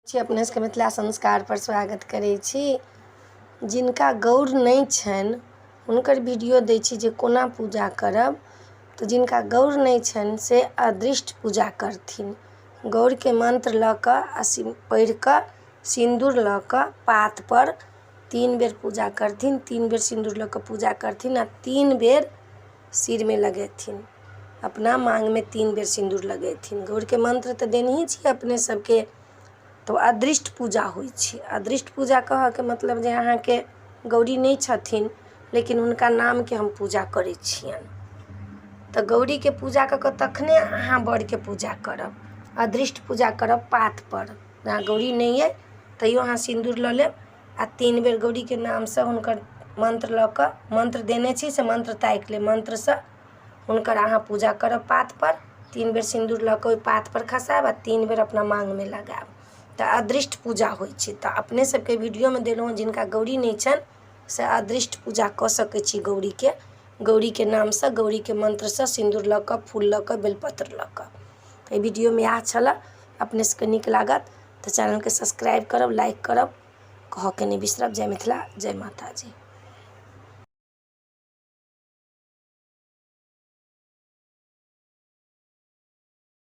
अपने सबके मिथिला संस्कार पर स्वागत करै छी। जिनका गौर नहीं छनि हुनकर वीडियो दै छी जे कोना पूजा करब। तो जिनका गौर नहीं छनि से अदृष्ट पूजा करथिन। गौर के मंत्र लऽ कऽ पढ़ि कऽ सिंदूर लऽ कऽ पात पर 3 बेर पूजा करथिन। 3 बेर सिंदूर लऽ कऽ पूजा करथिन आ 3 बेर सिर में लगेथिन। अपना मांग में 3 बेर सिंदूर लगेथिन। गौर के मंत्र तो देने ही छी अपने सबके। तो अदृष्ट पूजा होइ छै। अदृष्ट पूजा कह के मतलब जे अहाँ के गौरी नहीं छथिन लेकिन हुनका नाम के हम पूजा करै छियनि। तो गौरी के पूजा कऽ तखने अहाँ बर के पूजा करब। अदृष्ट पूजा करब पात पर। जहाँ गौरी नहीं है तैयो अहाँ सिंदूर लऽ लेब आ 3 बेर गौरी के नाम से हुनकर मंत्र लऽ कऽ मंत्र देने छी से मंत्र ताकि लेब। मंत्र से हुनकर अहाँ पूजा करब पात पर। 3 बेर सिंदूर लऽ कऽ ओहि पात पर खसाब आ 3 बेर अपना मांग में लगाब। तो अदृष्ट पूजा होइ छै। तो अपने सबके वीडियो में देलहुँ जिनका गौरी नहीं छनि से अदृष्ट पूजा कऽ सकै छी। गौरी के नाम से गौरी के मंत्र से सिंदूर लऽ कऽ फूल लऽ कऽ बेलपत्र लऽ कऽ। वीडियो में इएह छलै। अपने सबके नीक लागत तो चैनल के सब्सक्राइब करब, लाइक करब, कहऽ के नहीं बिसरब। जय मिथिला, जय माता जी।